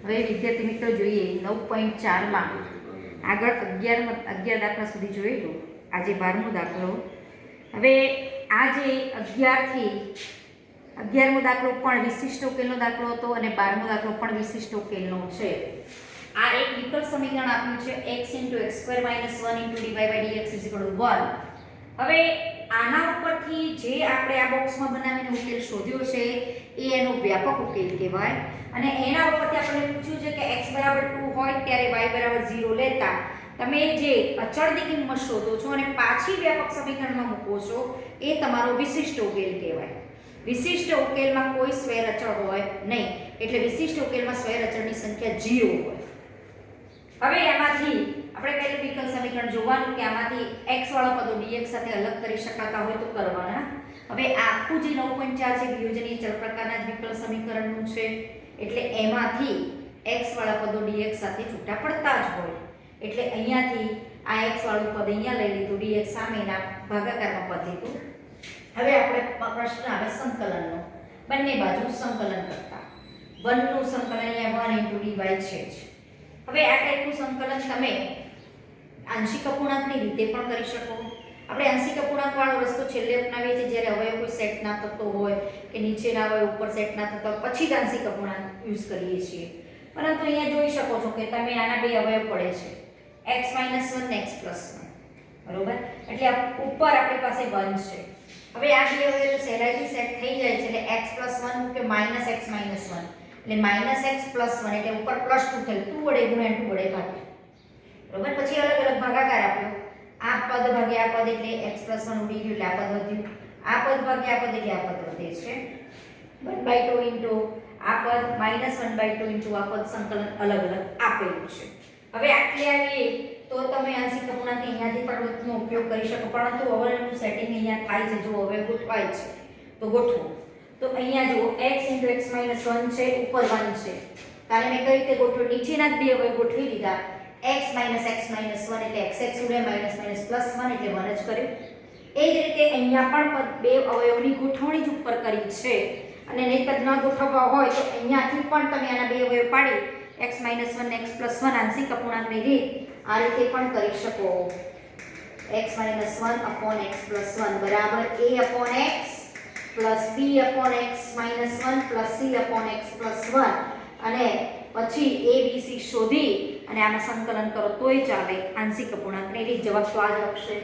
હવે વિદ્યાર્થી મિત્રો જોઈએ 9.4માં આગળ 11 દાખલા સુધી જોયેલું. આજે 12મો દાખલો. હવે આ જે 11મો દાખલો પણ વિશિષ્ટ ઉકેલનો દાખલો હતો અને 12મો દાખલો પણ વિશિષ્ટ ઉકેલનો છે. આ એક વિકલ્પ સમીકરણ આપ્યું છે x * x² - 1 * dy/dx = 1. હવે આના ઉપરથી જે આપણે આ બોક્સમાં બનાવીને ઉકેલ શોધ્યો છે એ એનો વ્યાપક ઉકેલ કહેવાય. અને એના ઉપરથી આપણને પૂછ્યું છે કે x = 2 હોય ત્યારે y = 0 લેતા તમે જે અચળની કિંમત શોધો છો અને પાછી વ્યાપક સમીકરણમાં મૂકો છો એ તમારો વિશિષ્ટ ઉકેલ કહેવાય. વિશિષ્ટ ઉકેલમાં કોઈ સ્વૈર અચળ હોય નહીં, એટલે વિશિષ્ટ ઉકેલમાં સ્વૈર અચળની સંખ્યા 0 હોય. હવે એમાંથી આપણે પહેલું વિકલ્પ સમીકરણ જોવાનું કે આમાંથી x વાળા પદો dx સાથે અલગ કરી શકાતા હોય તો કરવાના. હવે આખું જે 9.4 છે વિયોજનીય ચલ પ્રકારના જ વિકલ્પ સમીકરણનું છે, એટલે એમાંથી x વાળા પદો dx સાથે છૂટા પડતા જ હોય. એટલે અહીંયાથી આ x વાળું પદ અહીંયા લઈ લીધું, dx સામેના ભાગાકારમાં પદ લીધું. હવે આપણે પ્રશ્ન આવે સંકલનનો. બંને બાજુ સંકલન કરતા 1 નું સંકલન અહીંયા 1 * dy છે જ. હવે આ ટાઈપનું સંકલન તમે આંશિક અપૂર્ણાંકની રીતે પણ કરી શકો. આપણે આંશિક અપૂર્ણાંક વાળો રસ્તો છેલ્લે અપનાવીએ છીએ જ્યારે અવયવ કોઈ સેટ ના થતો હોય કે નીચેના અવયવ ઉપર સેટ ના થતો હોય પછી જ આંશિક અપૂર્ણાંક યુઝ કરીએ છીએ. પરંતુ અહીંયા જોઈ શકો છો કે તમે આના બે અવયવ પડે છે x - 1 ને x + 1, બરોબર. એટલે ઉપર આપણી પાસે 1 છે. હવે આ બે અવયવ સહેલાઈથી સેટ થઈ જાય છે, એટલે x + 1 કે -x - 1 એટલે -x + 1 એટલે ઉપર +2 થયું, 2 વડે ગુણ્યા 2 વડે ભાગ્યા, બરોબર. પછી અલગ અલગ ભાગાકાર આપ્યો. આ પદ ભાગ્યા આ પદ એટલે x + 1 ઉડી ગયું એટલે આ પદ વધ્યું. આ પદ ભાગ્યા આ પદ એટલે આ પદ વધે છે 1/2 ઇન્ટુ આ પદ -1/2 ઇન્ટુ આ પદ સંકલન અલગ અલગ આપેલું છે. હવે આટલે આવીએ તો તમે આંશિક અપૂર્ણાંક અહીંયાથી પણ રીતનો ઉપયોગ કરી શકો, પરંતુ અવયવનું સેટિંગ અહીંયા થાય છે. જો અવયવ ગોઠવાય છે તો ગોઠવો. તો અહીંયા જો x * x - 1 છે, ઉપર 1 છે. કારણ મેં કઈ રીતે ગોઠવ્યું, નીચેના જ બે અવયવ ગોઠવી દીધા. x - x - 1 એટલે x ઉડે, -- +1 એટલે 1 જ કર્યું. એ જ રીતે અહીંયા પણ બે અવયવની ગોઠવણી જ ઉપર કરી છે. અને નહીંતર ન ગોઠવવા હોય તો અહીંયાથી પણ તમે આના બે અવયવ પાડી x - 1 ને x + 1 આંશિક અપૂર્ણાંકની રીત આ રીતે પણ કરી શકો. x - 1 / x + 1 a/x + b/x - 1 + c/x + 1 અને પછી a b c શોધી અને આમાં સંકલન કરો તોય ચાલે. આંશિક અપૂર્ણાંકની રીત જવાબ તો આ જ આવશે.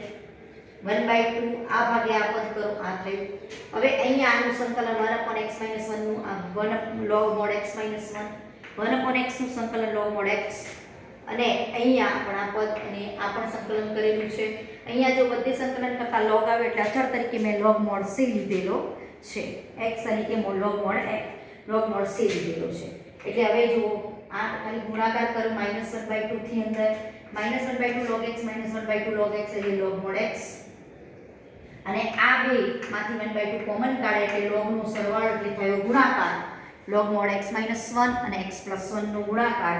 1/2 આ ભાગ્યા આ પદ કરો, આ થયું. હવે અહીંયા આનું સંકલન 1/x - 1 નું આ 1 log mod x - 1 1/x નું સંકલન log mod x અને અહીંયા આપણા પદ અને આ પણ સંકલન કરેલું છે. અહીંયા જો બધે સંકલન કરતા log આવે એટલે અચળ તરીકે મેં log mod c લીધેલો છે. x તરીકે log mod c લીધેલો છે. એટલે હવે જુઓ આ ખાલી ગુણાકાર કરો -1/2 થી અંદર -1/2 log x - 1/2 log x એટલે log mod x અને આ બે માંથી 1/2 કોમન કાઢે એટલે log નો સરવાળો એટલે થયો ગુણાકાર log mod x - 1 અને x + 1 નો ગુણાકાર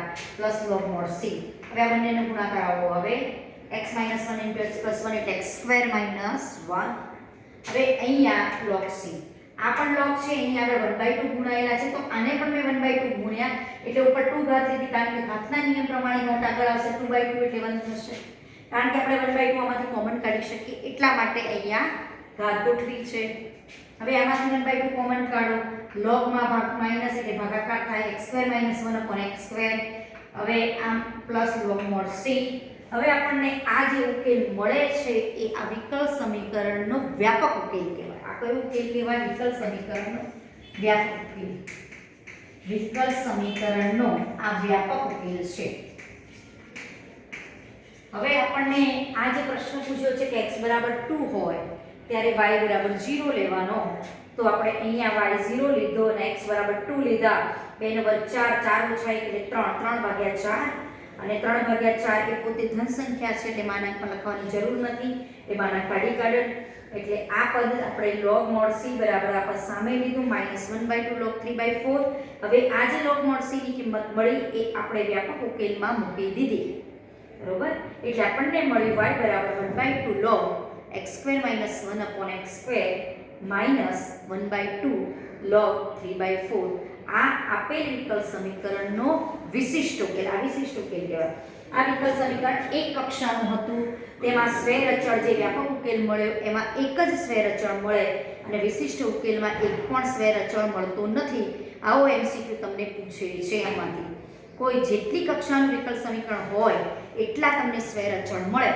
log mod c. હવે આ બંનેનો ગુણાકાર આવો. હવે x - 1 * x + 1 એટલે x² - 1. હવે અહીંયા log c આ પણ log છે, અહીંયા આગળ 1/2 ગુણાયેલા છે તો આને પણ મેં 1/2 ગુણ્યા એટલે ઉપર 2 ઘાત લીધી, કારણ કે ઘાતના નિયમ પ્રમાણે ઘાત આગળ આવશે 2/2 એટલે 1 થશે. કારણ કે આપણે 1/2 આમાંથી કોમન કાઢી શકીએ એટલા માટે અહીંયા ઘાત ગોઠવી છે. હવે આમાંથી 1/2 કોમન કાઢો, log માં માઈનસ એટલે ભાગાકાર થાય x² - 1 / x². હવે આમ log mod c. હવે આપણને આ જે ઉકેલ મળે છે એ આ વિકલ્પ સમીકરણનો વ્યાપક ઉકેલ કહેવાય. આ કયો ઉકેલ કહેવાય? વિકલ્પ સમીકરણનો વ્યાપક ઉકેલ. વિકલ્પ સમીકરણનો આ વ્યાપક ઉકેલ છે. હવે આપણને આ જે પ્રશ્ન પૂછ્યો છે કે x = 2 હોય ત્યારે y = 0 લેવાનો. તો આપણે અહીંયા y 0 લીધો અને x = 2 લીધા. 2 × 4 4 - 1 એટલે 3 3/4 અને 3/4 એ પોતે ધન સંખ્યા છે એટલે માનાંકમાં લખવાની જરૂર નથી. એ માનાંક કાઢી કાઢો એટલે આ પદ આપણે log mod c બરાબર આ પદ સામે લીધું -1/2 log 3/4. હવે આ જે log mod c ની કિંમત મળી એ આપણે વ્યાપક ઉકેલમાં મૂકી દીધી, બરોબર. એટલે આપણને મળ્યું y = 1/2 log x² - 1 / x² -1/2 log 3/4. આ આપેલ વિકલ સમીકરણનો વિશિષ્ટ ઉકેલ, આ વિશિષ્ટ ઉકેલ કહેવાય. આ વિકલ સમીકરણ એક કક્ષાનું હતું, તેમાં સ્વૈર અચળ જે વ્યાપક ઉકેલ મળ્યો એમાં એક જ સ્વૈર અચળ મળે અને વિશિષ્ટ ઉકેલમાં એક પણ સ્વૈર અચળ મળતો નથી. આવો એમસીક્યુ તમને પૂછે છે. એમાંથી કોઈ જેટલી કક્ષાનું વિકલ સમીકરણ હોય એટલા તમને સ્વૈર અચળ મળે.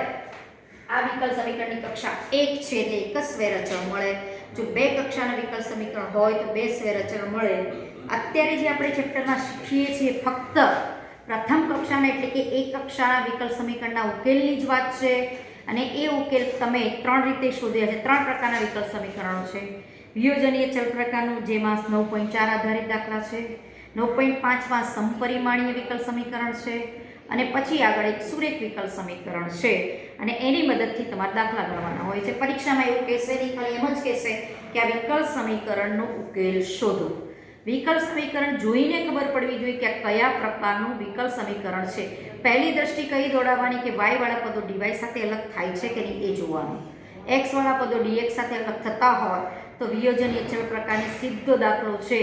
આ વિકલ સમીકરણની કક્ષા 1 છે એટલે એક જ સ્વૈર અચળ મળે. જો 2 કક્ષાના વિકલ સમીકરણ હોય તો 2 સ્વૈર અચળ મળે. અત્યારે જે આપણે ચેપ્ટરમાં શીખીએ છીએ ફક્ત પ્રથમ કક્ષાના એટલે કે એક કક્ષાના વિકલ સમીકરણના ઉકેલની જ વાત છે. અને એ ઉકેલ તમે 3 રીતે શોધ્યા છે. 3 પ્રકારના વિકલ સમીકરણો છે. વિયોજનીય ચલ પ્રકારનું, જેમાં 9.4 આધારિત દાખલા છે. 9.5 માં સમપરિમાણીય વિકલ સમીકરણ છે. અને પછી આગળ એક સુરેખ વિકલ સમીકરણ છે. અને એની મદદથી તમારે દાખલા ગણવાના હોય છે. પરીક્ષામાં એવું કહેશે નહીં, ખાલી એમ જ કહેશે કે આ વિકલ સમીકરણનો ઉકેલ શોધો. વિકલ સમીકરણ જોઈને ખબર પડવી જોઈએ કે આ કયા પ્રકારનું વિકલ સમીકરણ છે. પહેલી દ્રષ્ટિ કઈ દોડાવવાની કે y વાળા પદો dy સાથે અલગ થાય છે કે નહીં એ જોવાનું. x વાળા પદો dx સાથે અલગ થતા હોય તો વિયોજનીય ચલ પ્રકારની સીધો દાખલો છે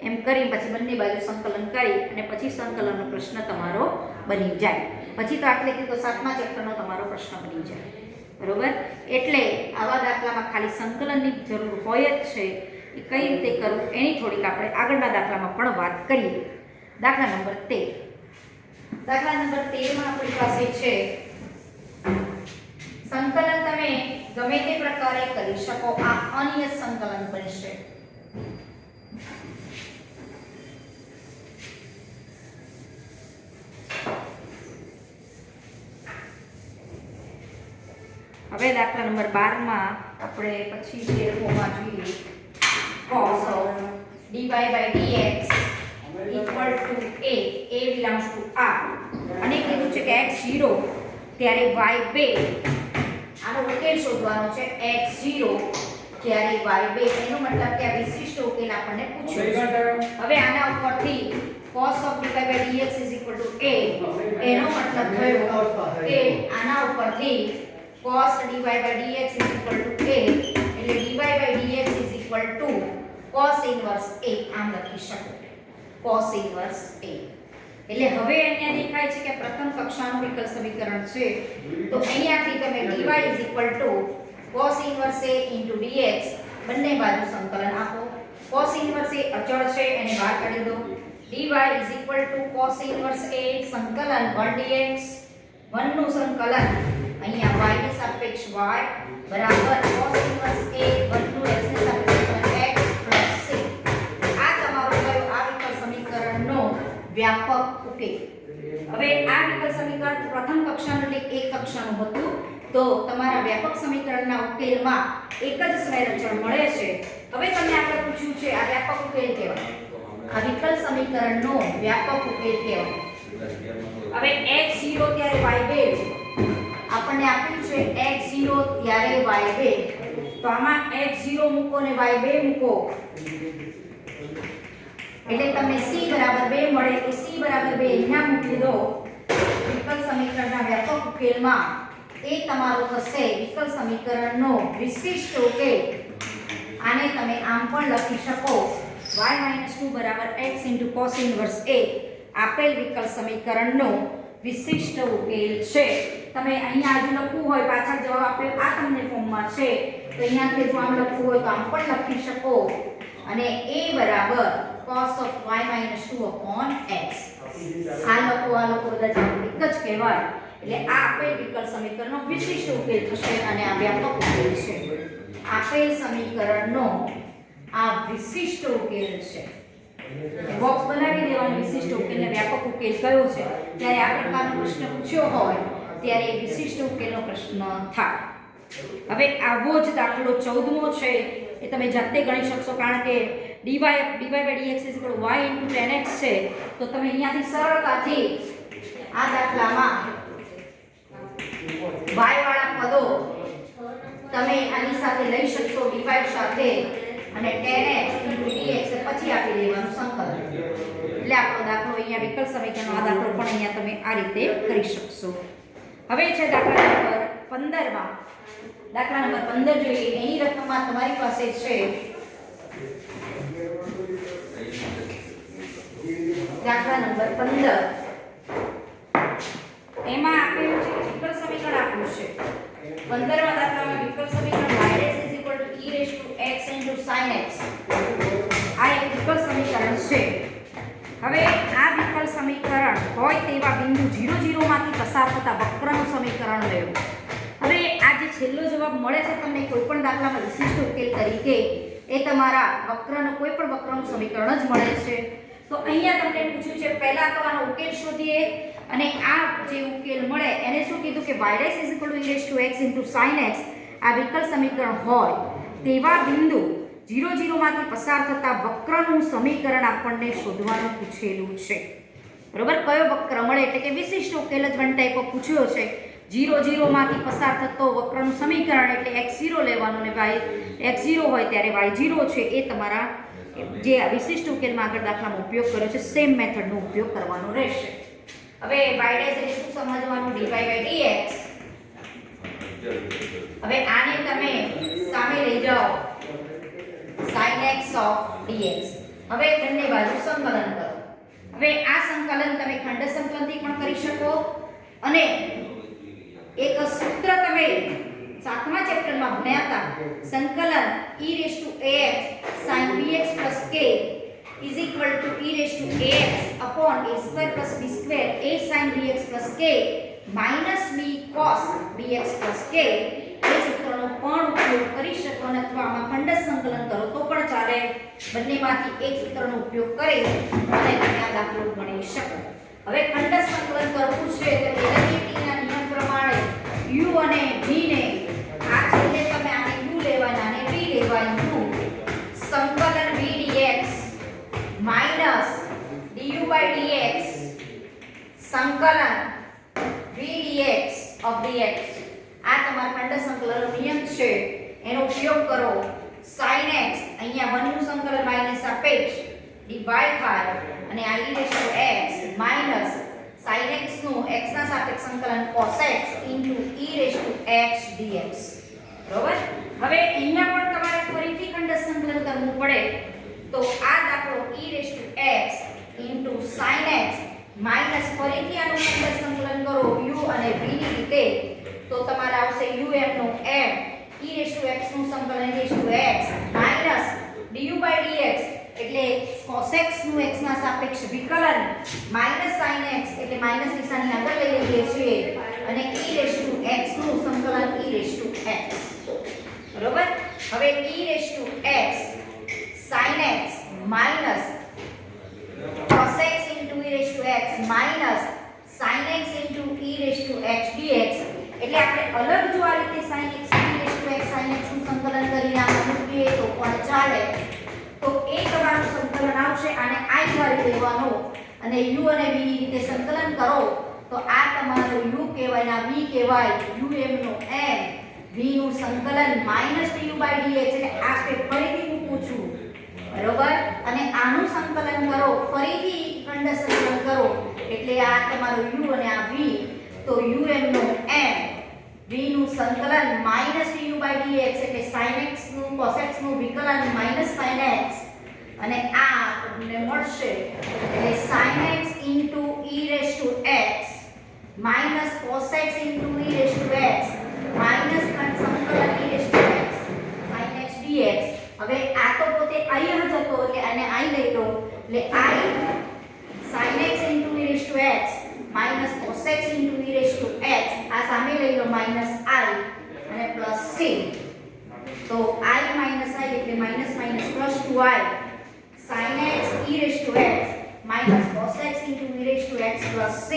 એમ કરી પછી બંને બાજુ સંકલન કરી અને પછી સંકલનનો પ્રશ્ન તમારો બની જાય. પછી તો આટલે કે તો 7મા ચેપ્ટરનો તમારો પ્રશ્ન બની જાય. બરોબર? એટલે આવા દાખલામાં ખાલી સંકલનની જરૂર હોય જ છે. એ કઈ રીતે કરવું એની થોડીક આપણે આગળના દાખલામાં પણ વાત કરીએ. દાખલા નંબર 13. દાખલા નંબર 13 માં આપણી પાસે છે સંકલન તમે ગમે તે પ્રકારે કરી શકો. આ અનિયત સંકલન બનશે. હવે દાખલા નંબર 12 માં આપણે પછી 13માં જોઈએ cos of dy by dx equal to a belongs to r. અને કીધું છે કે x0 ત્યારે y2 આનો ઉકેલ શોધવાનો છે. x0 ત્યારે y2 એનો મતલબ કે આ વિશિષ્ટ ઉકેલ આપણને પૂછ્યો છે. હવે આના ઉપરથી cos of dy by dx is equal to a એનો મતલબ થયો કે આના ઉપરથી cos dy by dx is equal to a એટલે dy by dx is equal to cos inverse a આમ લખી શકો. cos inverse a એટલે હવે અહીંયા દેખાય છે કે પ્રથમ કક્ષાનું વિકલ સમીકરણ છે. તો અહીંયાથી તમે dy is equal to cos inverse a into dx બંને બાજુ સંકલન આપો. cos inverse a અચળ છે એને બહાર કાઢી દો. dy is equal to cos inverse a સંકલન 1 dx 1 નું સંકલન અહીંયા y ની સાપેક્ષ y બરાબર cos inverse a 1 નું x ની સાપેક્ષ x plus c. આ તમારો કયો આ વિકલ સમીકરણનો વ્યાપક ઉકેલ. હવે આ વિકલ સમીકરણ પ્રથમ કક્ષાનું એટલે એક કક્ષાનું હતું તો તમારા વ્યાપક સમીકરણના ઉકેલમાં એક જ સ્વૈર અચળ મળે છે. હવે તમને આપણે પૂછ્યું છે આ વ્યાપક ઉકેલ કહેવાય. આ વિકલ સમીકરણનો વ્યાપક ઉકેલ કહેવાય. હવે x0 ત્યારે y2 આપણને આપ્યું છે x0 ત્યારે y2 તો આમાં x0 મૂકો ને y2 મૂકો એટલે તમને c બરાબર 2 મળે. એ c બરાબર 2 અહીંયા મૂકી દો વિકલ સમીકરણના વ્યાપક ઉકેલમાં. એ તમારો થશે વિકલ સમીકરણનો વિશિષ્ટ ઉકેલ. આને તમે આમ પણ લખી શકો y - 2 બરાબર x cos inverse a આપેલ વિકલ સમીકરણનો વિશિષ્ટ ઉકેલ છે. તમે અહીંયા આજુ લખવું હોય પાછળ જવાબ આપ્યો આ તમને ફોર્મમાં છે તો અહીંયાથી જો આમ લખવું હોય તો આમ પણ લખી શકો અને a બરાબર cos of y - 2 upon x. આ લોકો બધા એક જ કહેવાય. એટલે આ આપેલ વિકલ સમીકરણનો વિશિષ્ટ ઉકેલ થશે અને આ વ્યાપક ઉકેલ છે. આપેલ સમીકરણનો આ વિશિષ્ટ ઉકેલ છે. બોક્સ બનાવી દેવાનો વિશિષ્ટ ઉકેલ ને વ્યાપક ઉકેલ કયો છે. ત્યારે આ પ્રકારનો પ્રશ્ન પૂછ્યો હોય ત્યારે વિશિષ્ટ ઉકેલનો પ્રશ્ન થાય. હવે આવો જ દાખલો 14મો છે એ તમે જાતે ગણી શકશો કારણ કે dy by dx y into tan x છે તો તમે અહીંયાથી સરળતાથી આ દાખલામાં y વાળા પદો તમે આની સાથે લઈ શકશો dy સાથે અને tan x into dx પછી આપી દેવાનું સંકલન. એટલે આપણો દાખલો અહીંયા વિકલ સમીકરણનો આ દાખલો પણ અહીંયા તમે આ રીતે કરી શકશો. હવે છે દાખલા નંબર 15 માં. દાખલા નંબર 15 જોઈએ. એની રકમમાં તમારી પાસે છે દાખલા નંબર 15 એમાં આપેલું છે વિકલ સમીકરણ આપ્યું છે 15મા દાખલામાં વિકલ સમીકરણ y e x sin x આ એક વિકલ સમીકરણ છે. હવે આ વિકલ સમીકરણ હોય તેવા બિંદુ 0 0 માંથી પસાર થતા વક્રનું સમીકરણ લેવું. હવે આ જે છેલ્લો જવાબ મળે છે તમને કોઈપણ દાખલામાં વિશિષ્ટ ઉકેલ તરીકે એ તમારા વક્રનું કોઈપણ વક્રનું સમીકરણ જ મળે છે. તો અહીંયા તમને પૂછ્યું છે પહેલા તો આનો ઉકેલ શોધીએ અને આ જે ઉકેલ મળે એને શું કીધું કે y e x sin x આ વિકલ સમીકરણ હોય તેવા બિંદુ 0 0 માંથી પસાર થતા વક્રનું સમીકરણ આપણને શોધવાનું પૂછેલું છે. બરોબર, કયો વક્ર મળે એટલે કે વિશિષ્ટ ઉકેલ જ વન ટાઈપ ઓફ પૂછ્યો છે. 0 0 માંથી પસાર થતો વક્રનું સમીકરણ એટલે x0 લેવાનું અને y x0 હોય ત્યારે y0 છે એ તમારા જે વિશિષ્ટ ઉકેલમાં આગળ દાખલામાં ઉપયોગ કર્યો છે સેમ મેથડનો ઉપયોગ કરવાનો રહેશે. હવે y' એટલે શું સમજવાનું dy/dx. હવે આને તમે સામે લઈ જાઓ sin x of dx. હવે બંને બાજુ સંકલન કરો. હવે આ સંકલન તમે ખંડ સંકલનથી પણ કરી શકો અને એક સૂત્ર તમે 7મા ચેપ્ટરમાં ભણ્યા હતા સંકલન e⁻x sin bx k is equal to e⁻x upon a² plus b² a sin bx k minus b cos bx k એ સૂત્રનો પણ ઉપયોગ કરી શકો અને અથવા આમાં ખંડ સંકલન કરો તો પણ ચાલે. બંનેમાંથી એક સૂત્રનો ઉપયોગ કરી અને તમે આ દાખલો ગણી શકો. હવે ખંડ સંકલન કરવું છે તો રિલેટિવિટીના નિયમ પ્રમાણે u અને v ને આ છેલ્લે તમે આને u લેવાના અને v લેવાનું સંકલન v dx minus du/dx સંકલન v dx of dx. આ તમારા ખંડ સંકલનનો નિયમ છે એનો ઉપયોગ કરો. sin x અહીંયા 1 નું સંકલન માઈનસ સાપેક્ષ dy થાય અને આ e⁻x માઈનસ sin x નું x ના સાપેક્ષ સંકલન cos x e⁻x dx. બરોબર, હવે અહીંયા પણ તમારે ફરીથી ખંડ સંકલન કરવું પડે તો આ દાખલો e⁻x sin x માઈનસ ફરીથી આનું ખંડ સંકલન કરો u અને v ની રીતે તો તમારે આવશે um નું m e⁻x નું સંકલન e⁻x માઈનસ du/dx એટલે cos x નું x ના સાપેક્ષ વિકલન માઈનસ sin x એટલે માઈનસ નિશાની આગળ લઈ લઈએ છીએ અને e⁻x નું સંકલન e⁻x. બરોબર, હવે e⁻x sin x minus cos x e⁻x minus sin x e⁻x dx એટલે આપણે અલગ જો આ રીતે sin x e⁻x sin x નું સંકલન કરીને આ મૂકીએ તો પણ ચાલે. તો એ તમારું સંકલન આવશે આને i દ્વારા લેવાનો અને u અને v ની રીતે સંકલન કરો તો આ તમારો u કહેવાય ના v કહેવાય um નો m v નું સંકલન -du/dx એટલે આ સ્ટેપ ફરીથી મૂકું છું. બરોબર, અને આનું સંકલન કરો ફરીથી ખંડ સંકલન કરો એટલે આ તમારો u અને આ v તો um નો m v નું સંકલન -du/dx એટલે sin x નું cos x નું વિકલન minus sin x અને આ આપણને મળશે એટલે sin x e⁻x minus cos x e⁻x minus સંકલન e⁻x sin x dx. હવે આ તો પોતે i જ હતો એટલે આને i લઈ લો એટલે i sin x e⁻x minus cos x e⁻x આ સામે લઈ લો minus i અને plus c તો i minus i એટલે minus minus plus 2i sin x e⁻x minus cos x e⁻x plus c.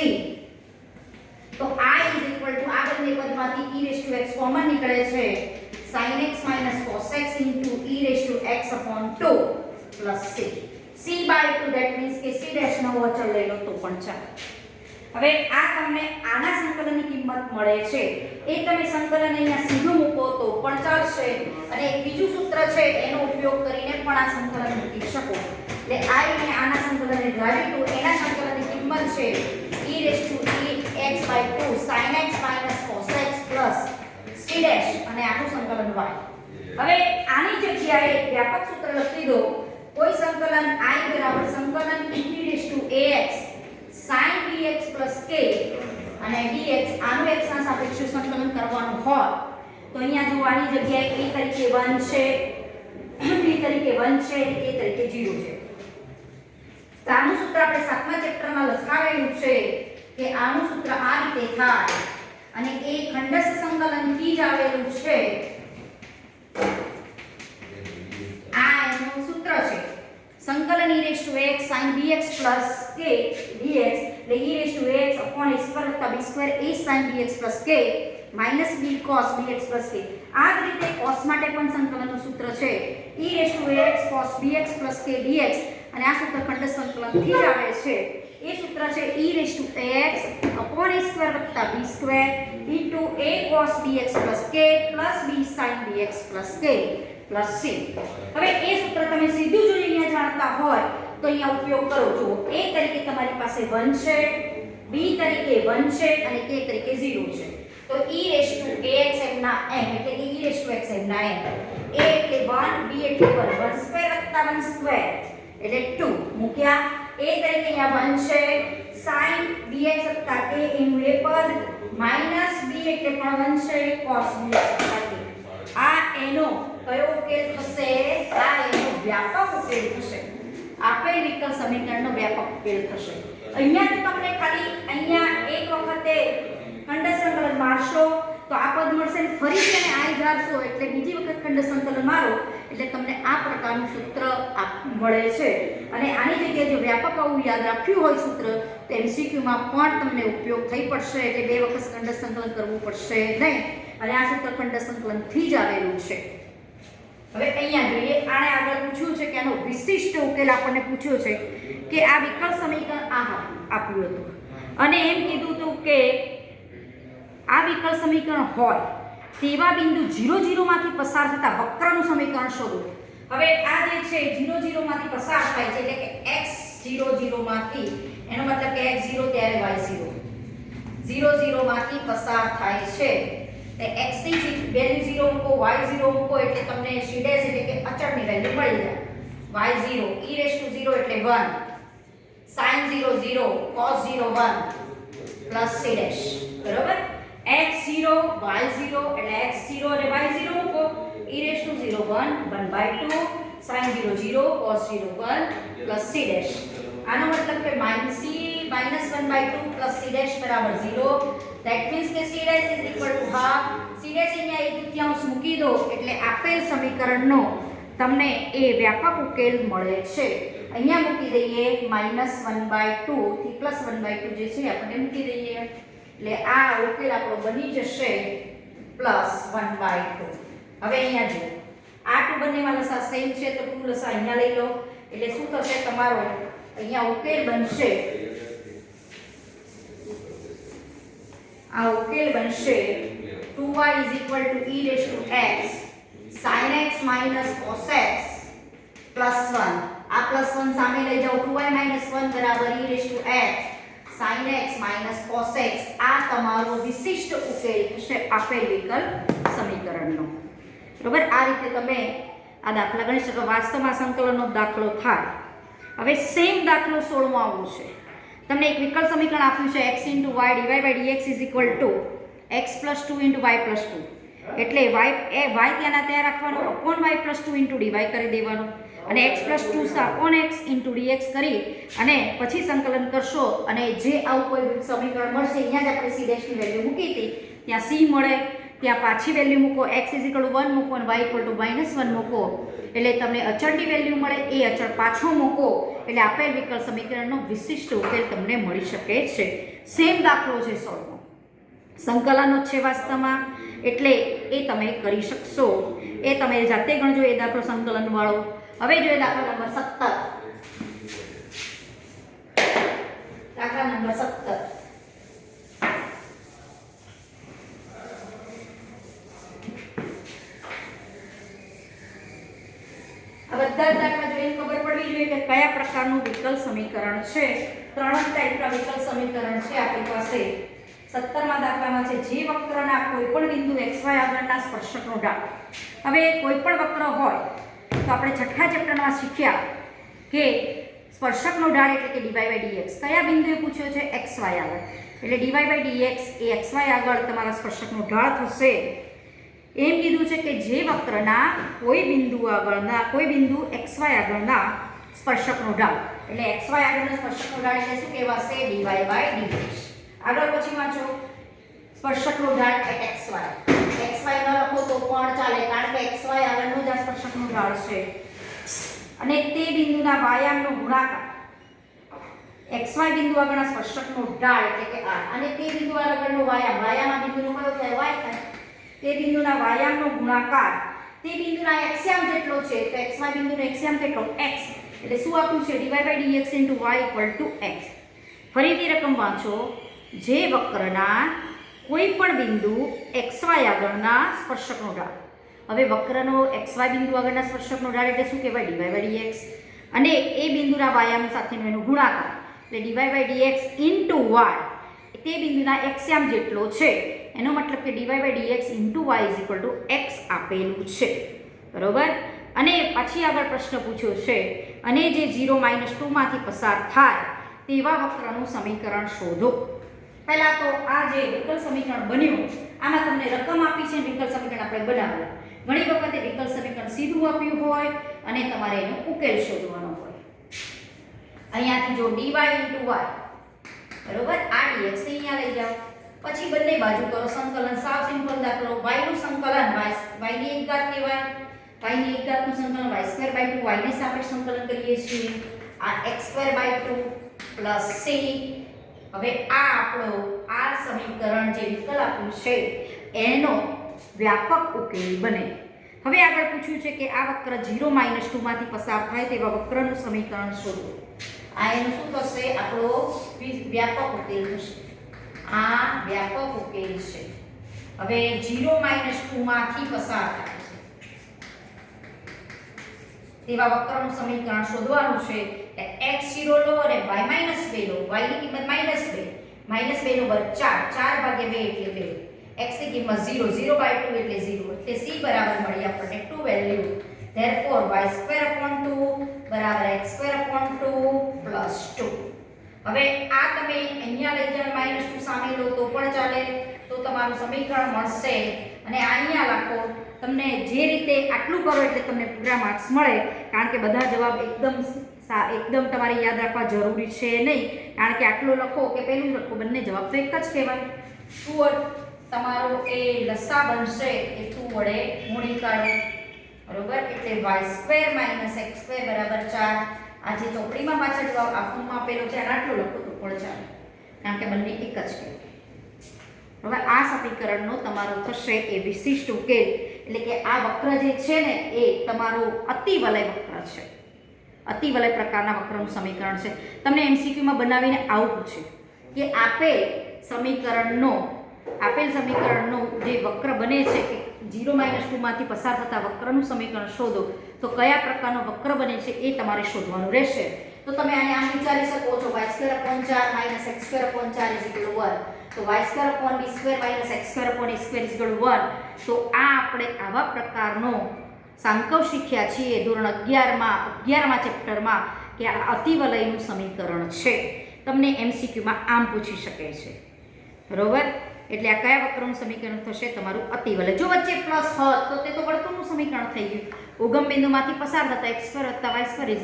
તો i is equal to આ બંને પદમાંથી e⁻x common નીકળે છે sin x minus cos x e⁻x upon 2 plus c. c by 2 that means કે c dash નો અચળ લઈ લો તો પણ ચાલે. હવે આ તમને આના સંકલનની કિંમત મળે છે એ તમે સંકલન અહીંયા સીધું મૂકો તો પણ ચાલશે અને એક બીજું સૂત્ર છે એનો ઉપયોગ કરીને પણ આ સંકલન મૂકી શકો. એટલે i ને આના સંકલનને ધારી લો એના સંકલનની કિંમત છે e⁻x/2 sin x cos x c dash અને આનું સંકલન y. હવે આની જગ્યાએ વ્યાપક સૂત્ર લખી દો કોઈ સંકલન i બરાબર સંકલન e⁻x અને dx આનું x ના સાપેક્ષે સંકલન કરવાનું હોય તો અહીંયા જો આની જગ્યાએ a તરીકે 1 છે, b તરીકે 1 છે, a તરીકે 0 છે. તો આનું સૂત્ર આપણે 7મા ચેપ્ટરમાં લખાવેલું છે કે આનું સૂત્ર આ રીતે થાય અને એ ખંડસ્થ સંકલનથી જ આવેલું છે. આ એનું સૂત્ર છે સંકલન e raised to x sin bx plus k dx એટલે e raised to x upon x square + b square a sin bx plus k minus b cos bx plus k. આ જ રીતે cos માટે પણ સંકલનનું સૂત્ર છે e raised to x cos bx plus k dx અને આ સૂત્ર ખંડસ્થ સંકલનથી જ આવે છે. એ સૂત્ર છે e raised to x upon a square + b square into a cos bx plus k plus b sin bx plus k plus c. હવે એ સૂત્ર તમે સીધું જો અહીંયા જાણતા હોય તો અહીંયા ઉપયોગ કરો. જો a તરીકે તમારી પાસે 1 છે, b તરીકે 1 છે અને k તરીકે 0 છે. તો e raised to ax એમના m એટલે કે e raised to x એમના m. a એટલે 1, b એટલે 1, 1 સ્ક્વેર + 1 સ્ક્વેર એટલે 2 મૂક્યા. a તરીકે અહીંયા 1 છે, sin bx + k એનું એ પદ માઈનસ b એટલે પણ 1 છે, cos bx + k. આ એનો કયો ઉકેલ થશે? આ એનો વ્યાપક ઉકેલ થશે. આપેલ વિકલ સમીકરણનો વ્યાપક ઉકેલ થશે. અહીંયા તો તમને ખાલી અહીંયા એક વખતે ખંડસ્થ સંકલન મારશો તો આ પદ મળશે ને ફરીથી એને આઈ ધારશો એટલે બીજી વખત ખંડસ્થ સંકલન મારો એટલે તમને આ પ્રકારનું સૂત્ર મળે છે. અને આની જગ્યાએ જો વ્યાપક આવું યાદ રાખ્યું હોય સૂત્ર તો MCQ માં પણ તમને ઉપયોગ થઈ પડશે એટલે બે વખત ખંડસ્થ સંકલન કરવું પડશે નહીં. અને આ સૂત્ર ખંડસ્થ સંકલનથી જ આવેલું છે. હવે અહીંયા જોઈએ આને આગળ પૂછ્યું છે કે આનો વિશિષ્ટ ઉકેલ આપણને પૂછ્યો છે કે આ વિકલ સમીકરણ આપ્યું હતું અને એમ કીધું હતું કે આ વિકલ સમીકરણ હોય તેવા બિંદુ 0 0 માંથી પસાર થતા વક્રનું સમીકરણ શોધો. હવે આ જે છે 0 0 માંથી પસાર થાય છે એટલે કે x 0 0 માંથી એનો મતલબ કે x 0 ત્યારે y 0 0 0 માંથી પસાર થાય છે. તે x ની વેલ્યુ 0 મૂકો y 0 મૂકો એટલે તમને c' એટલે કે અચળની વેલ્યુ મળી જાય. y 0 e raised to 0 એટલે 1 sin 0 0 cos 0 1 plus c'. બરોબર? x 0 y 0 એટલે x 0 અને y 0 મૂકો e raised to 0 1 1/2 sin 0 0 cos 0 1 plus c'. આનો મતલબ કે -1/2 plus c' બરાબર 0. That means કે c' is equal to half. c' અહીંયા 1/3 મૂકી દો એટલે આપેલ સમીકરણનો તમને એ વ્યાપક ઉકેલ મળે છે. અહીંયા મૂકી દઈએ -1/2 થી +1/2 જે છે આપણે મૂકી દઈએ એટલે આ ઉકેલ આપણો બની જશે +1/2. હવે અહીંયા જો આ 2 બંનેમાં લસા સેમ છે તો 2 લસા અહીંયા લઈ લો એટલે શું થશે તમારો અહીંયા ઉકેલ બનશે આ ઉકેલ બનશે 2y e raised to x sin x minus cos x +1. આ +1 સામે લઈ જાઓ 2y - 1 બરાબર e raised to x sin x minus cos x. આ તમારો વિશિષ્ટ ઉકેલ છે આપેલ વિકલ સમીકરણનો. બરોબર? આ રીતે તમે આ દાખલા ગણી શકો. વાસ્તવમાં સંકલનનો દાખલો થાય. હવે સેમ દાખલો 16 માં આવું છે. તમને એક વિકલ સમીકરણ આપ્યું છે x * y / dx = x + 2 * y + 2 એટલે y ત્યાંના ત્યાં રાખવાનો upon y + 2 * dy કરી દેવાનો અને x + 2 upon x * dx કરી અને પછી સંકલન કરશો અને જે આવું કોઈ સમીકરણ મળશે અહીંયા જ આપણે c' ની વેલ્યુ મૂકી હતી ત્યાં c મળે ત્યાં પાછી વેલ્યુ મૂકો x = 1 મૂકો અને y = -1 મૂકો એટલે તમને અચળની વેલ્યુ મળે. એ અચળ પાછો મૂકો એટલે આપેલ વિકલ સમીકરણનો વિશિષ્ટ ઉકેલ તમને મળી શકે છે. સેમ દાખલો છે 16મો. સંકલનનો છે વાસ્તવમાં એટલે એ તમે કરી શકશો. એ તમે જાતે ગણજો એ દાખલો સંકલન વાળો. હવે જોઈએ દાખલા નંબર 17. દાખલા નંબર 17 બધા દાખલા જોઈને ખબર પડવી જોઈએ કે કયા પ્રકારનું વિકલ સમીકરણ છે. 3 ટાઈપના વિકલ સમીકરણ છે આપણી પાસે. 17મા દાખલામાં છે જે વક્રના કોઈપણ બિંદુ xy આગળના સ્પર્શકનો ઢાળ. હવે કોઈપણ વક્ર હોય તો આપણે છઠ્ઠા ચેપ્ટરમાં શીખ્યા કે સ્પર્શકનો ઢાળ એટલે કે dy/dx કયા બિંદુએ પૂછ્યો છે xy આગળ, એટલે dy/dx એ xy આગળ તમારા સ્પર્શકનો ઢાળ થશે. એમ કીધું છે કે જે વક્રના કોઈ બિંદુ xy આગળના સ્પર્શકનો ઢાળ, એટલે xy આગળનો સ્પર્શકનો ઢાળ એટલે શું કહેવાશે? dy/dx. આગળ પછી વાંચો સ્પર્શકનો ઢાળ xy. xy ન લખો તો પણ ચાલે કારણ કે xy આગળનો જ આ સ્પર્શકનો ઢાળ છે અને તે બિંદુના વાયામનો ગુણાકાર xy બિંદુ આગળના સ્પર્શકનો ઢાળ એટલે કે r અને તે બિંદુ આગળનો વાયામ આ બિંદુનો કયો થાય? y થાય. તે બિંદુના વાયામનો ગુણાકાર તે બિંદુના એક્સ્યામ જેટલો છે, તો xy બિંદુનો એક્સ્યામ કેટલો? x. એટલે શું આપ્યું છે? dy/dx y x. ફરીથી રકમ વાંચો. જે વક્રના કોઈ પણ બિંદુ xy આગળના સ્પર્શકનો ઢાળ. હવે વક્રનો xy બિંદુ આગળના સ્પર્શકનો ઢાળ એટલે શું કહેવાય? dy/dx અને એ બિંદુના વાયામ સાથેનો એનો ગુણાકાર એટલે dy/dx y તે બિંદુના એક્સ્યામ જેટલો છે. એનો મતલબ કે dy/dx y x આપેલું છે. બરોબર. અને પછી આગળ પ્રશ્ન પૂછ્યો છે અને જે 0 - 2 માંથી પસાર થાય તેવા વક્રનું સમીકરણ શોધો. પહેલા તો આ જે વિકલ સમીકરણ બન્યું આમાં તમને રકમ આપી છે, વિકલ સમીકરણ આપણે બનાવ્યું. ઘણી વખતે વિકલ સમીકરણ સીધું આપ્યું હોય અને તમારે એનો ઉકેલ શોધવાનો હોય. અહીંયાથી જો dy × y બરોબર, આ dx અહીંયા લઈ જાઓ. પછી બંને બાજુ કરો સંકલન. સાવ સિમ્પલ દાખલો. y નું સંકલન y ની એક ઘાત કહેવાય. y ની એક ઘાતનું સંકલન y²/2 y ને સાપેક્ષ સંકલન કરીએ છીએ. આ x²/2 + c. હવે આ આપણો આ સમીકરણ જે વિકલ આપ્યું છે એનો વ્યાપક ઉકેલ બને. હવે આગળ પૂછ્યું છે કે આ વક્ર 0 - 2 માંથી પસાર થાય તેવા વક્રનું સમીકરણ શોધો. આ એનું શું થશે? આપણો વ્યાપક ઉકેલ થશે. આ વ્યાપક ઉકેલ છે. હવે 0 - 2 માંથી પસાર થાય છે તેવા વક્રનું સમીકરણ શોધવાનું છે. x0 લો અને y - 2 લો. y ની કિંમત -2 -2 નો વર્ગ 4 4 / 2 એટલે 2. x ની કિંમત 0 0/2 એટલે 0 એટલે c બરાબર મળી આપણને 2 વેલ્યુ. therefore y²/2 x²/2 + 2. હવે આ તમે અહીંયા લઈ જાઓ -2 સામે લો તો પણ ચાલે, તો તમારું સમીકરણ મળશે. અને અહીંયા લખો. તમને જે રીતે આટલું કરો એટલે તમને પૂરા માર્ક્સ મળે, કારણ કે બધા જવાબ એકદમ તમારે યાદ રાખવા જરૂરી છે નહીં, કારણ કે આટલું લખો કે પેલું લખો બંને જવાબ તો એક જ કહેવાય. 2 તમારો એ લસા બનશે એ 2 વડે ગુણી કાઢો. બરોબર. એટલે y² - x² = 4. આ જે ચોપડીમાં પાછળ જવાબ આપવામાં આપેલો છે અને આટલું લખો તો પણ ચાલે, કારણ કે બંને એક જ કહેવાય. હવે આ સમીકરણનો તમારો થશે એ વિશિષ્ટ ઉકેલ, એટલે કે આ વક્ર જે છે ને એ તમારું અતિવલય વક્ર છે. અતિવલય પ્રકારના વક્રનું સમીકરણ છે. તમને MCQ માં બનાવીને આવું પૂછે કે આપેલ સમીકરણનો જે વક્ર બને છે કે 0 - 2 માંથી પસાર થતા વક્રનું સમીકરણ શોધો, તો કયા પ્રકારનો વક્ર બને છે એ તમારે શોધવાનું રહેશે. તો તમે આને આમ વિચારી શકો છો y² / 4 - x² / 4 = 1. તો y²/b² - x²/a² = 1. તો આ આપણે આવા પ્રકારનો સાંકવ શીખ્યા છીએ ધોરણ 11માં ચેપ્ટરમાં કે આ અતિવલયનું સમીકરણ છે. તમને MCQ માં આમ પૂછી શકે છે. બરોબર. એટલે આ કયા વક્રનું સમીકરણ થશે? તમારું અતિવલય. જો વચ્ચે પ્લસ હોત તો તે તો વર્તુળનું સમીકરણ થઈ ગયું. ઉગમ બિંદુમાંથી પસાર થતા x² + y²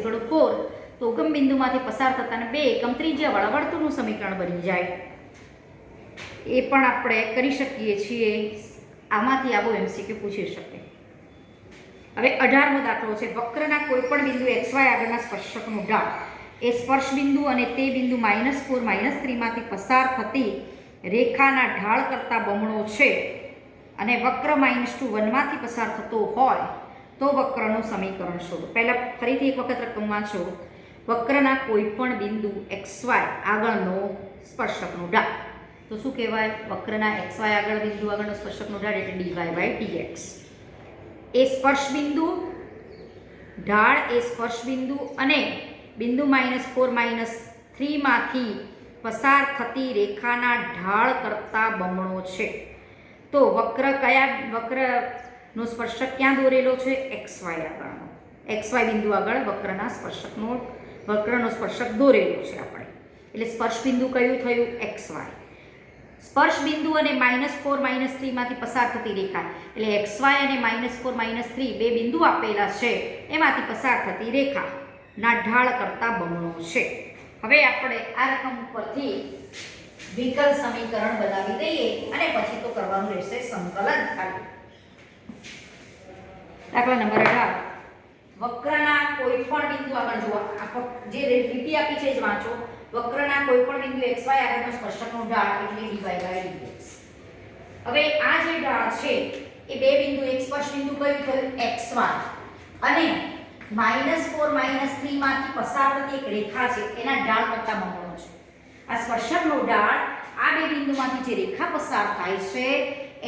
= 4. તો ઉગમ બિંદુમાંથી પસાર થતા ને 2 એકમ ત્રિજ્યાવાળા વર્તુળનું સમીકરણ બની જાય. એ પણ આપણે કરી શકીએ છીએ. આમાંથી આવો MCQ પૂછી શકે. હવે 18મો દાખલો છે. વક્રના કોઈપણ બિંદુ xy આગળના સ્પર્શકનો ઢાળ એ સ્પર્શ બિંદુ અને તે બિંદુ -4 - 3 માંથી પસાર થતી રેખાના ઢાળ કરતાં બમણો છે અને વક્ર -2 1 માંથી પસાર થતો હોય તો વક્રનું સમીકરણ શોધો. પહેલા ફરીથી એક વખત રકમ વાંચો. વક્રના કોઈપણ બિંદુ xy આગળનો સ્પર્શકનો ઢાળ, તો શું કહેવાય? વક્રના xy આગળ બિંદુ આગળનો સ્પર્શકનો ઢાળ એટલે dy/dx. એ સ્પર્શ બિંદુ ઢાળ એ સ્પર્શ બિંદુ અને બિંદુ -4 - 3 માંથી પસાર થતી રેખાના ઢાળ કરતાં બમણો છે. તો વક્રનો સ્પર્શક ક્યાં દોરેલો છે? xy આગળનો. xy બિંદુ આગળ વક્રના સ્પર્શકનો વક્રનો સ્પર્શક દોરેલો છે આપણે. એટલે સ્પર્શ બિંદુ કયું થયું? XY. સ્પર્શ બિંદુ અને -4 -3 માંથી પસાર થતી રેખા એટલે XY અને -4 -3 બે બિંદુ આપેલા છે એમાંથી પસાર થતી રેખા ના ઢાળ કરતા બમણો છે. હવે આપણે આ રકમ ઉપરથી વિકલ સમીકરણ બનાવી દઈએ અને પછી તો કરવાનું રહેશે સંકલન ખાલી. દાખલા નંબર 18. વક્રના કોઈ પણ બિંદુ આગળ જુઓ, જે લીટી આપી છે જ વાંચો. વક્રના કોઈ પણ બિંદુ xy આગળનો સ્પર્શકનો ઢાળ એટલે dy/dx. હવે આ જે ઢાળ છે એ બે બિંદુ, એક સ્પર્શ બિંદુ કયું થયું? xy અને -4 -3 માંથી પસાર થતી એક રેખા છે એના ઢાળ કરતા બમણો છે. આ સ્પર્શકનો ઢાળ આ બે બિંદુમાંથી જે રેખા પસાર થાય છે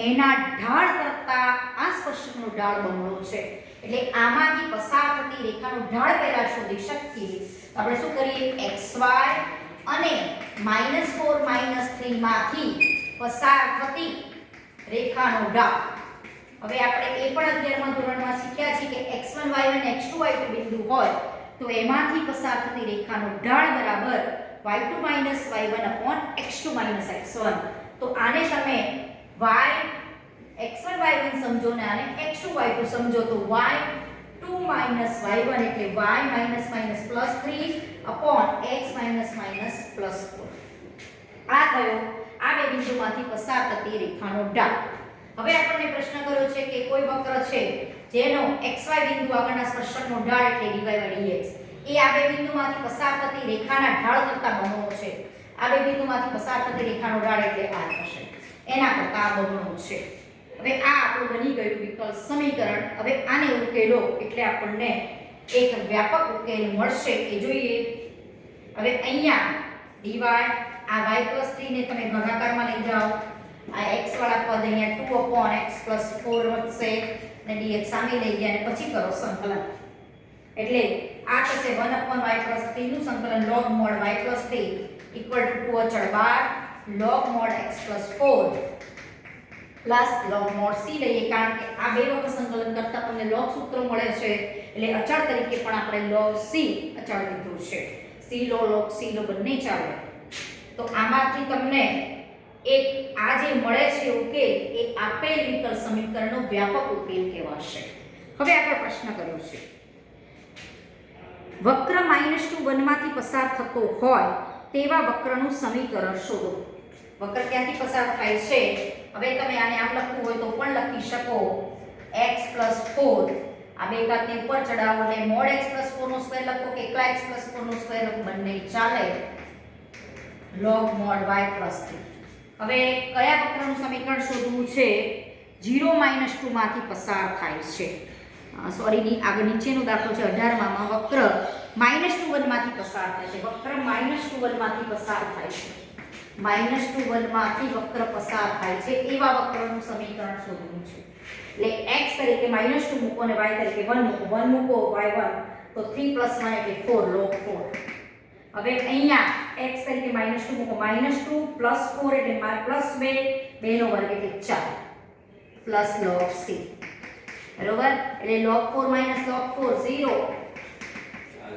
એના ઢાળ કરતા આ સ્પર્શકનો ઢાળ બમણો છે. એટલે આમાંથી પસાર થતી રેખાનો ઢાળ પહેલા શોધી શકીએ. આપણે શું કરીએ? xy અને -4 -3 માંથી પસાર થતી રેખાનો ઢાળ. હવે આપણે એ પણ 11મા ધોરણમાં શીખ્યા છે કે x1 y1 x2 y2 બિંદુ હોય તો એમાંથી પસાર થતી રેખાનો ઢાળ બરાબર y2 - y1 x2 - x1. તો આને તમે x1 y1 સમજો ને આને x2 y2 સમજો તો y2 - y1 એટલે y +3 x -4. આ થયો આ બે બિંદુમાંથી પસાર થતી રેખાનો ઢાળ. હવે આપણને પ્રશ્ન કર્યો છે કે કોઈ વક્ર છે જેનો xy બિંદુ આગળના સ્પર્શકનો ઢાળ એટલે dy/dx એ આ બે બિંદુમાંથી પસાર થતી રેખાના ઢાળ કરતા બમણો છે. આ બે બિંદુમાંથી પસાર થતી રેખાનો ઢાળ એટલે આ થશે, એના કરતા આ બમણો છે. હવે આ આપણું બની ગયું વિકલ સમીકરણ. હવે આને ઉકેલો એટલે આપણને એક વ્યાપક ઉકેલ મળશે એ જોઈએ. હવે અહીંયા dy આ y+3 ને તમે ભાગાકારમાં લઈ જાઓ. આ x વાળા પદ અહીંયા 2/x+4 વધશે અને dx સામે લઈ ગયા અને પછી કરો સંકલન. એટલે આ થશે 1/y+3 નું સંકલન log mod y+3 = 2 અચળ 12 log mod x+4 plus log mod c લઈએ કારણ કે આ બે વખત સંકલન કરતા તમને log સૂત્ર મળે છે એટલે અચળ તરીકે પણ આપણે log c અચળ લીધું છે. c log c બંને ચાલે. તો આમાંથી તમને એક આ જે મળે છે ઉકેલ એ આપેલ વિકલ સમીકરણનો વ્યાપક ઉકેલ કહેવાશે. હવે આગળ પ્રશ્ન કર્યો છે વક્ર -2 1 માંથી પસાર થતો હોય તેવા વક્રનું સમીકરણ શોધો. વક્ર ક્યાંથી પસાર થાય છે? હવે તમે આને આમ લખવું હોય તો પણ લખી શકો x+4 આ બે ઘાતને ઉપર ચડાવો એટલે mod x+4 નો સ્ક્વેર લખો કે એકલા x+4 નો સ્ક્વેર લખો બંને ચાલે log mod y+3. હવે કયા વક્રનું સમીકરણ શોધવું છે? 0 - 2 માંથી પસાર થાય છે. સોરી આગળ નીચેનો દાખલો છે 18માં વક્ર -2 1 માંથી પસાર થાય છે. વક્ર -2 1 માંથી પસાર થાય છે. -2 1 માંથી વક્ર પસાર થાય છે એવા વક્રનું સમીકરણ શોધવું છે. એટલે x તરીકે -2 મૂકો અને y તરીકે 1 મૂકો. 1 મૂકો y1 તો 3 + 1 એટલે 4 log 4. હવે અહીંયા x તરીકે -2 મૂકો. -2 + 4 એટલે +2 2 નો વર્ગ એટલે 4 પ્લસ log c. બરોબર? એટલે log 4 - log 4 0.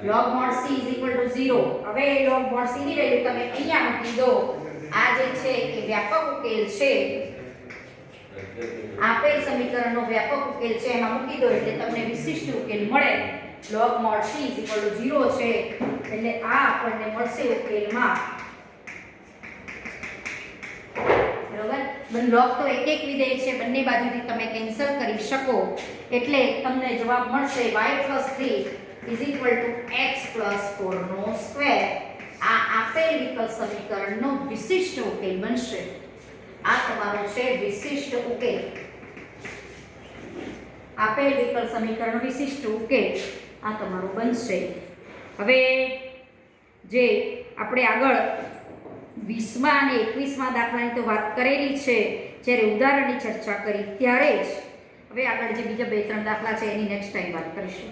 log mod c = 0. હવે log mod c ની વેલ્યુ તમે અહીંયા મૂકી દો. આ જે છે એ વ્યાપક ઉકેલ છે. આપેલ સમીકરણનો વ્યાપક ઉકેલ છે એમાં મૂકી દો એટલે તમને વિશિષ્ટ ઉકેલ મળે. log mod c = 0 છે એટલે આ આપણને મળશે ઉકેલમાં. બરોબર? log તો એક વિધેય છે, બંને બાજુથી તમે કેન્સલ કરી શકો એટલે તમને જવાબ મળશે y+3 = x+4 નો સ્ક્વેર. આ આપેલ વિકલ સમીકરણનો વિશિષ્ટ ઉકેલ બનશે. આ તમારો છે વિશિષ્ટ ઉકેલ. આપેલ વિકલ સમીકરણનો વિશિષ્ટ ઉકેલ આ તમારો બનશે. હવે જે આપણે આગળ 20મા અને 21મા દાખલાની તો વાત કરેલી છે જ્યારે ઉદાહરણની ચર્ચા કરી ત્યારે જ. હવે આગળ જે બીજા 2-3 દાખલા છે એની નેક્સ્ટ ટાઈમ વાત કરીશું.